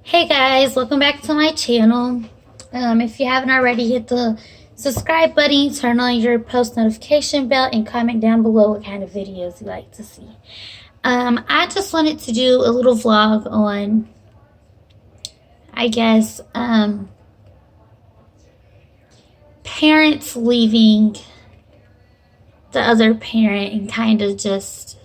Hey guys, welcome back to my channel. If you haven't already, hit the subscribe button, turn on your post notification bell, and comment down below what kind of videos you like to see. I just wanted to do a little vlog on, I guess, parents leaving the other parent and kind of just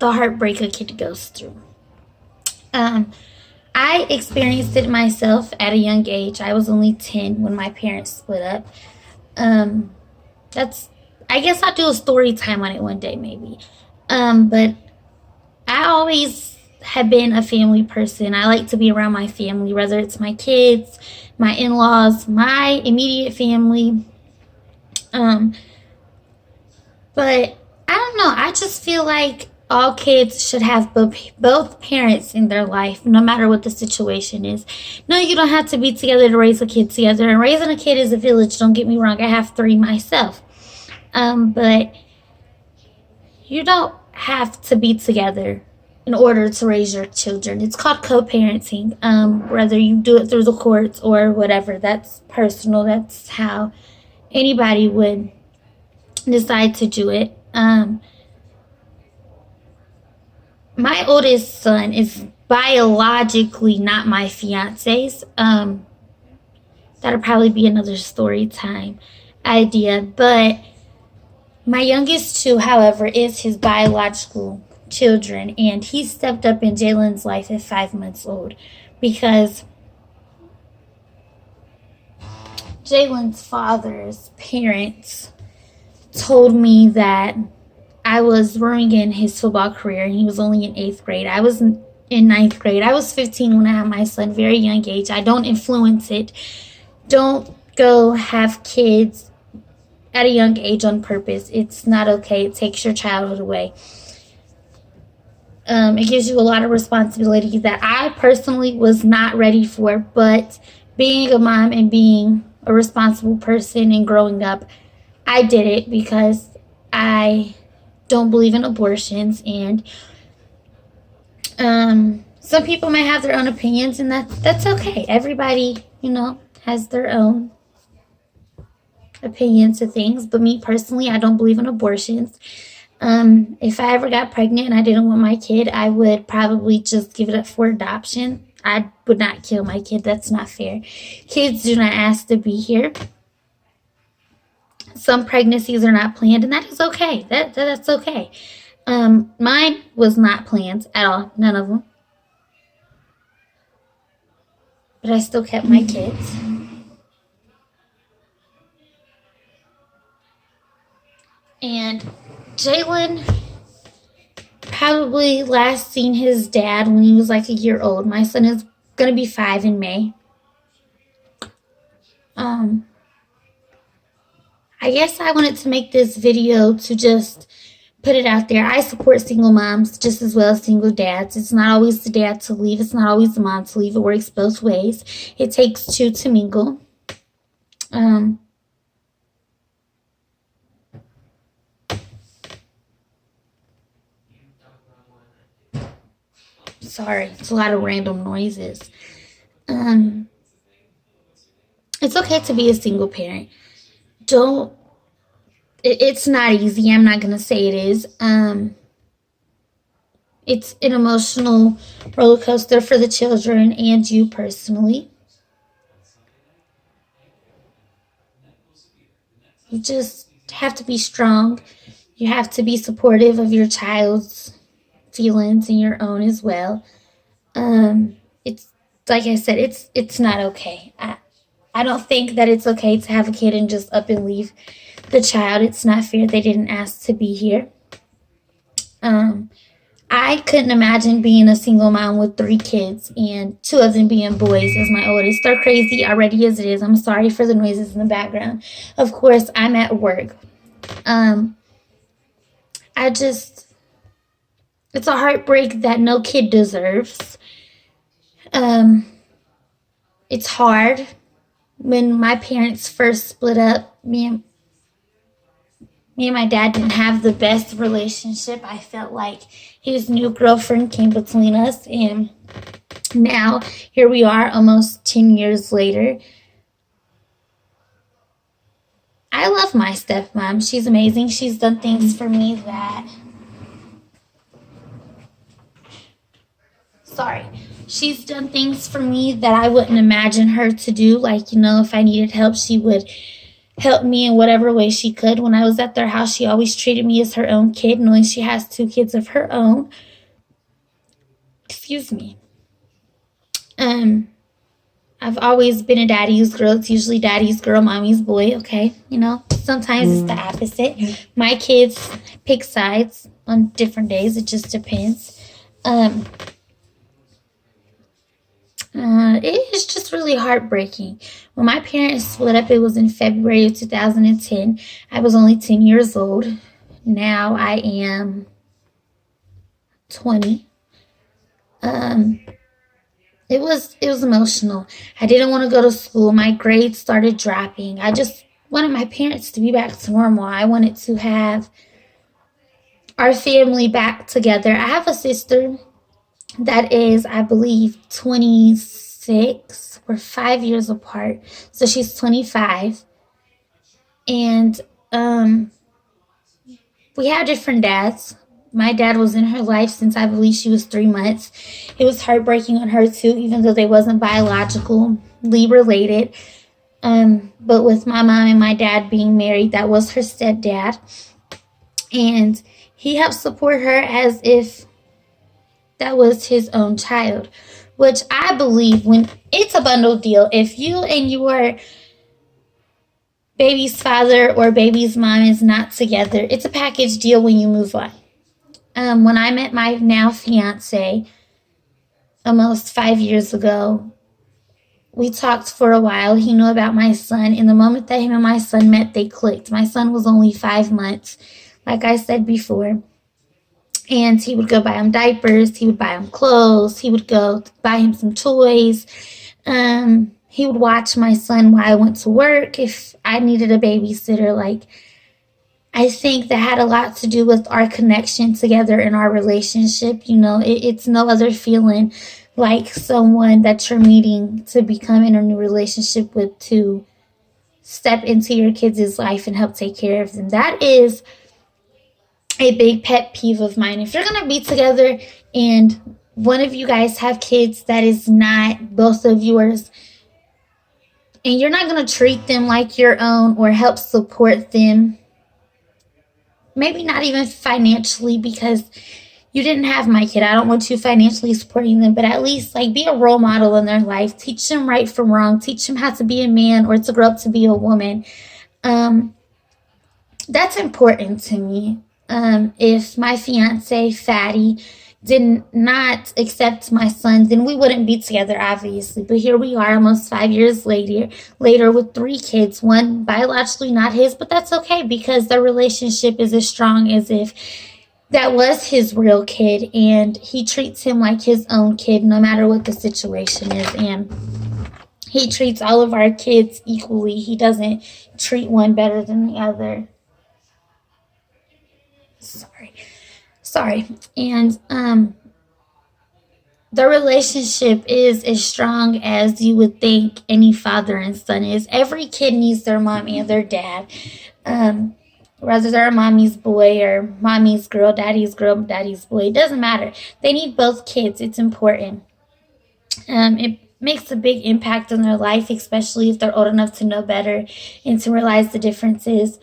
the heartbreak a kid goes through. I experienced it myself at a young age. I was only 10 when my parents split up. That's, I guess I'll do a story time on it one day maybe. But I always have been a family person. I like to be around my family, whether it's my kids, my in-laws, my immediate family. But I don't know. I just feel like all kids should have both parents in their life, no matter what the situation is. No, you don't have to be together to raise a kid together. And raising a kid is a village. Don't get me wrong. I have 3 myself. But you don't have to be together in order to raise your children. It's called co-parenting. Whether you do it through the courts or whatever, that's personal. That's how anybody would decide to do it. My oldest son is biologically not my fiance's. That'll probably be another story time idea. But my youngest 2, however, is his biological children. And he stepped up in Jalen's life at 5 months old because Jalen's father's parents told me that I was ruining his football career, and he was only in 8th grade. I was in 9th grade. I was 15 when I had my son, very young age. I don't influence it. Don't go have kids at a young age on purpose. It's not okay. It takes your childhood away. It gives you a lot of responsibility that I personally was not ready for, but being a mom and being a responsible person and growing up, I did it because I don't believe in abortions, and some people might have their own opinions, and that's okay. Everybody, has their own opinions to things, but me personally, I don't believe in abortions. If I ever got pregnant and I didn't want my kid, I would probably just give it up for adoption. I would not kill my kid. That's not fair. Kids do not ask to be here. Some pregnancies are not planned, and that is okay. That's okay. Mine was not planned at all. None of them. But I still kept my kids. And Jalen probably last seen his dad when he was like a year old. My son is going to be 5 in May. I guess I wanted to make this video to just put it out there. I support single moms just as well as single dads. It's not always the dad to leave. It's not always the mom to leave. It works both ways. It takes 2 to mingle. Sorry, it's a lot of random noises. It's okay to be a single parent. It's not easy. I'm not going to say it is. It's an emotional roller coaster for the children and you personally. You just have to be strong. You have to be supportive of your child's feelings and your own as well. It's like I said, it's not okay. I don't think that it's okay to have a kid and just up and leave the child. It's not fair. They didn't ask to be here. I couldn't imagine being a single mom with 3 kids and 2 of them being boys as my oldest. They're crazy already as it is. I'm sorry for the noises in the background. Of course, I'm at work. It's a heartbreak that no kid deserves. It's hard. When my parents first split up, me and my dad didn't have the best relationship. I felt like his new girlfriend came between us, and Now, here we are almost 10 years later. I love my stepmom. She's amazing. She's done things for me that... Sorry. She's done things for me that I wouldn't imagine her to do. Like, if I needed help, she would help me in whatever way she could. When I was at their house, she always treated me as her own kid, knowing she has 2 kids of her own. Excuse me. I've always been a daddy's girl. It's usually daddy's girl, mommy's boy, okay? Sometimes it's the opposite. My kids pick sides on different days. It just depends. It is just really heartbreaking. When my parents split up, it was in February of 2010. I was only 10 years old. Now I am 20. It was emotional. I didn't want to go to school. My grades started dropping. I just wanted my parents to be back to normal. I wanted to have our family back together. I have a sister that is, I believe, 26. We're 5 years apart. So she's 25. And we have different dads. My dad was in her life since I believe she was 3 months. It was heartbreaking on her too, even though they wasn't biologically related. But with my mom and my dad being married, that was her stepdad. And he helped support her as if that was his own child, which I believe when it's a bundle deal. If you and your baby's father or baby's mom is not together, it's a package deal when you move on. When I met my now fiance almost 5 years ago, we talked for a while. He knew about my son, and the moment that him and my son met, they clicked. My son was only 5 months, like I said before. And he would go buy him diapers. He would buy him clothes. He would go buy him some toys. He would watch my son while I went to work. If I needed a babysitter, I think that had a lot to do with our connection together in our relationship. It's no other feeling like someone that you're meeting to become in a new relationship with, to step into your kids' life and help take care of them. That is a big pet peeve of mine. If you're going to be together and one of you guys have kids that is not both of yours, and you're not going to treat them like your own or help support them, maybe not even financially, because you didn't have my kid. I don't want you financially supporting them, but at least be a role model in their life. Teach them right from wrong. Teach them how to be a man or to grow up to be a woman. That's important to me. If my fiance, Fatty, did not accept my son, then we wouldn't be together, obviously. But here we are almost 5 years later with 3 kids, one biologically not his, but that's okay because their relationship is as strong as if that was his real kid, and he treats him like his own kid no matter what the situation is. And he treats all of our kids equally. He doesn't treat one better than the other. Sorry. And the relationship is as strong as you would think any father and son is. Every kid needs their mommy and their dad. Whether they're mommy's boy or mommy's girl, daddy's boy, it doesn't matter. They need both kids. It's important. It makes a big impact on their life, especially if they're old enough to know better and to realize the differences.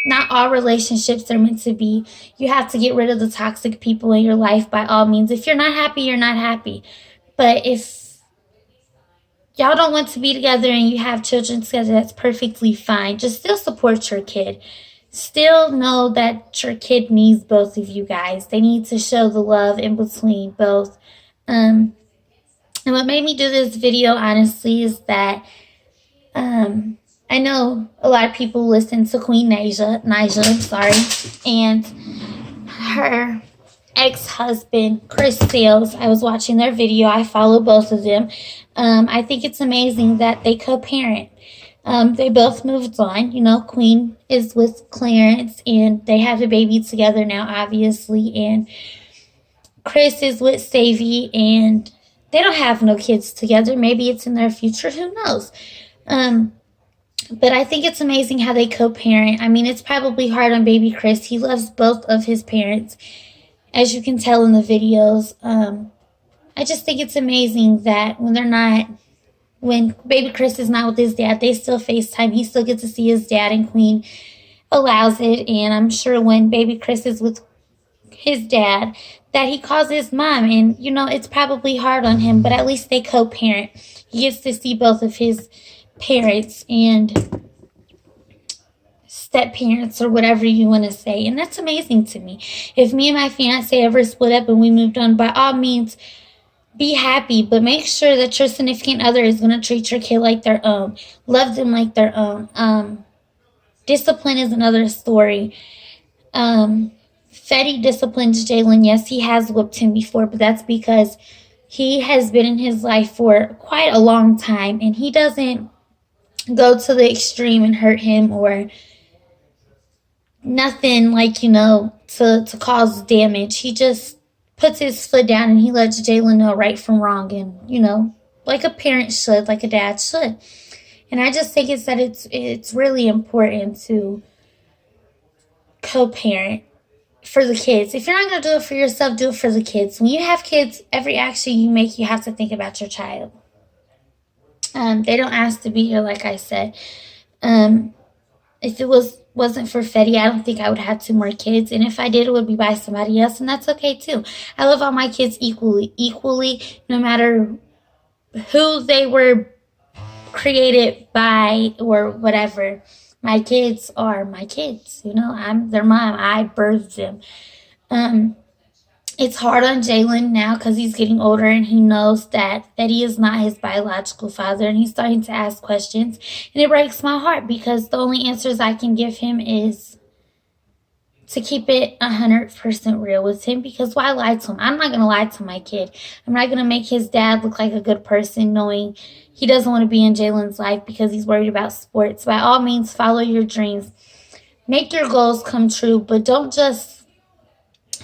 Not all relationships are meant to be. You have to get rid of the toxic people in your life by all means. If you're not happy, you're not happy. But if y'all don't want to be together and you have children together, that's perfectly fine. Just still support your kid. Still know that your kid needs both of you guys. They need to show the love in between both. And what made me do this video, honestly, is that I know a lot of people listen to Queen Naija, and her ex-husband, Chris Sails. I was watching their video. I follow both of them. I think it's amazing that they co-parent. They both moved on. Queen is with Clarence, and they have a baby together now, obviously. And Chris is with Savy and they don't have no kids together. Maybe it's in their future. Who knows? Um, but I think it's amazing how they co-parent. I mean, it's probably hard on baby Chris. He loves both of his parents, as you can tell in the videos. I just think it's amazing that when baby Chris is not with his dad, they still FaceTime. He still gets to see his dad, and Queen allows it. And I'm sure when baby Chris is with his dad, that he calls his mom. And, it's probably hard on him, but at least they co-parent. He gets to see both of his parents and step parents or whatever you want to say. And that's amazing to me. If me and my fiance ever split up and we moved on, by all means, be happy, but make sure that your significant other is going to treat your kid like their own, love them like their own. Discipline is another story. Fetty disciplines Jalen. Yes, he has whipped him before, but that's because he has been in his life for quite a long time, and he doesn't go to the extreme and hurt him or nothing like, to cause damage. He just puts his foot down and he lets Jalen know right from wrong, and, like a parent should, like a dad should. And I just think it's really important to co-parent for the kids. If you're not going to do it for yourself, do it for the kids. When you have kids, every action you make, you have to think about your child. They don't ask to be here, like I said. If it wasn't for Fetty, I don't think I would have 2 more kids. And if I did, it would be by somebody else, and that's okay too. I love all my kids equally, no matter who they were created by or whatever. My kids are my kids. I'm their mom. I birthed them. It's hard on Jalen now because he's getting older and he knows that he is not his biological father, and he's starting to ask questions. And it breaks my heart because the only answers I can give him is to keep it 100% real with him, because why lie to him? I'm not going to lie to my kid. I'm not going to make his dad look like a good person knowing he doesn't want to be in Jalen's life because he's worried about sports. By all means, follow your dreams. Make your goals come true, but don't just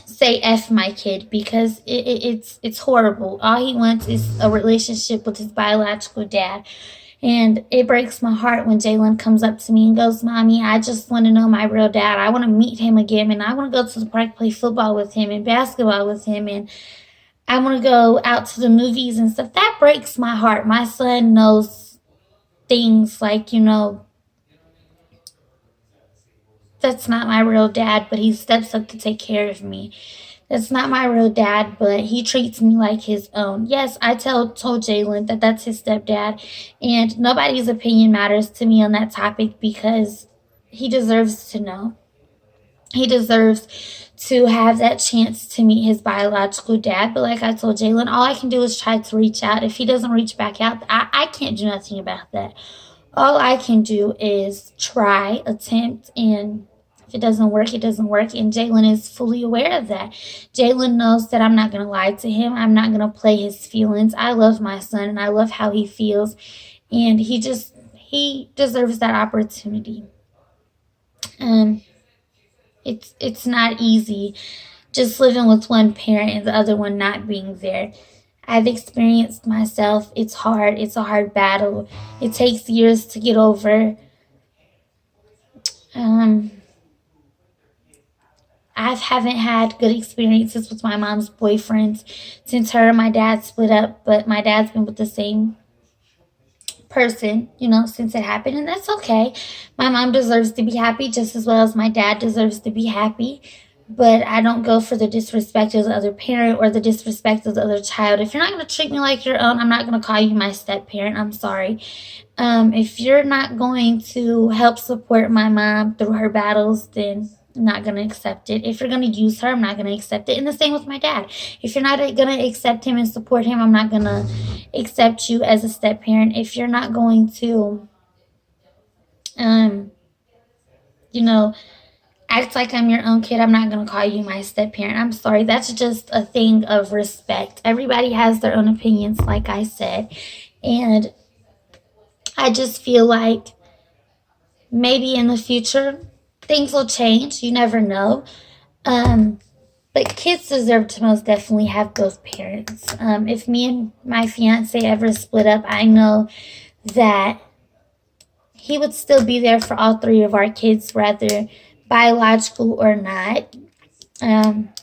say F my kid, because it's horrible. All he wants is a relationship with his biological dad. And it breaks my heart when Jalen comes up to me and goes, "Mommy, I just want to know my real dad. I want to meet him again, and I want to go to the park, play football with him and basketball with him, and I want to go out to the movies and stuff." That breaks my heart. My son knows things like, that's not my real dad, but he steps up to take care of me. That's not my real dad, but he treats me like his own. Yes, I told Jalen that that's his stepdad, and nobody's opinion matters to me on that topic because he deserves to know. He deserves to have that chance to meet his biological dad. But like I told Jalen, all I can do is try to reach out. If he doesn't reach back out, I can't do nothing about that. All I can do is try, attempt, and if it doesn't work, it doesn't work. And Jalen is fully aware of that. Jalen knows that I'm not going to lie to him. I'm not going to play his feelings. I love my son and I love how he feels. And he deserves that opportunity. It's not easy just living with one parent and the other one not being there. I've experienced myself. It's hard. It's a hard battle. It takes years to get over. I haven't had good experiences with my mom's boyfriends since her and my dad split up, but my dad's been with the same person, since it happened, and that's okay. My mom deserves to be happy just as well as my dad deserves to be happy, but I don't go for the disrespect of the other parent or the disrespect of the other child. If you're not going to treat me like your own, I'm not going to call you my step parent. I'm sorry. If you're not going to help support my mom through her battles, then I'm not going to accept it. If you're going to use her, I'm not going to accept it. And the same with my dad. If you're not going to accept him and support him, I'm not going to accept you as a step parent. If you're not going to, act like I'm your own kid, I'm not going to call you my step parent. I'm sorry. That's just a thing of respect. Everybody has their own opinions, like I said. And I just feel like maybe in the future, things will change. You never know. But kids deserve to most definitely have both parents. If me and my fiance ever split up, I know that he would still be there for all three of our kids, whether biological or not.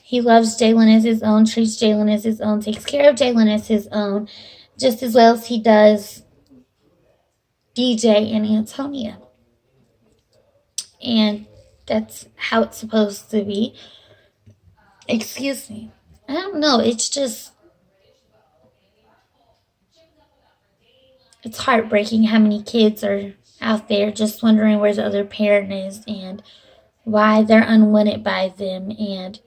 He loves Jalen as his own, treats Jalen as his own, takes care of Jalen as his own, just as well as he does DJ and Antonia. And that's how it's supposed to be. Excuse me. I don't know. It's heartbreaking how many kids are out there just wondering where the other parent is and why they're unwanted by them and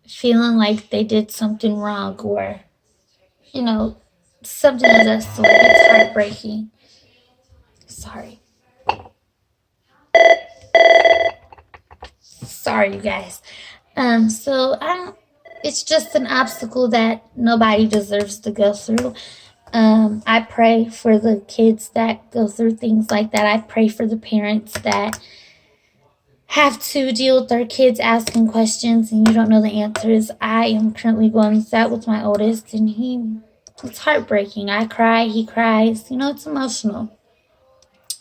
feeling like they did something wrong or, something of that sort. It's heartbreaking. Sorry. Sorry, you guys. So it's just an obstacle that nobody deserves to go through. I pray for the kids that go through things like that. I pray for the parents that have to deal with their kids asking questions and you don't know the answers. I am currently going through that with my oldest, and it's heartbreaking. I cry, he cries. It's emotional.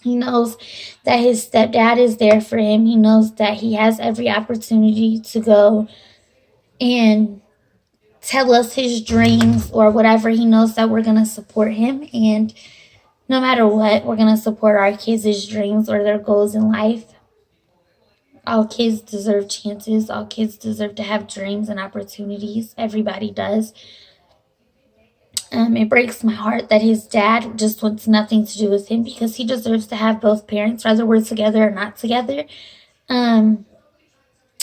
He knows that his stepdad is there for him. He knows that he has every opportunity to go and tell us his dreams or whatever. He knows that we're going to support him. And no matter what, we're going to support our kids' dreams or their goals in life. All kids deserve chances. All kids deserve to have dreams and opportunities. Everybody does. It breaks my heart that his dad just wants nothing to do with him because he deserves to have both parents, whether we're together or not together. I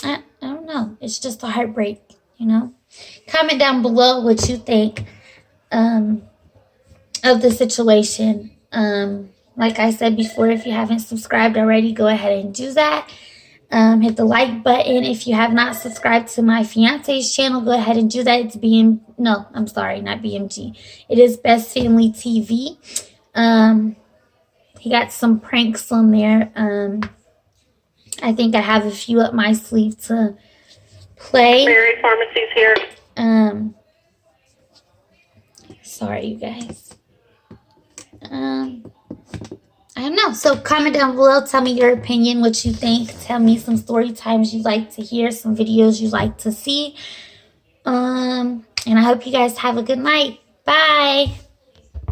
don't know. It's just a heartbreak, Comment down below what you think of the situation. Like I said before, if you haven't subscribed already, go ahead and do that. Hit the like button. If you have not subscribed to my fiance's channel, go ahead and do that. It's not BMG. It is Best Family TV. He got some pranks on there. I think I have a few up my sleeve to play. Mary Pharmacy's here. Sorry, you guys. I don't know. So comment down below. Tell me your opinion, what you think. Tell me some story times you'd like to hear, some videos you'd like to see. And I hope you guys have a good night. Bye.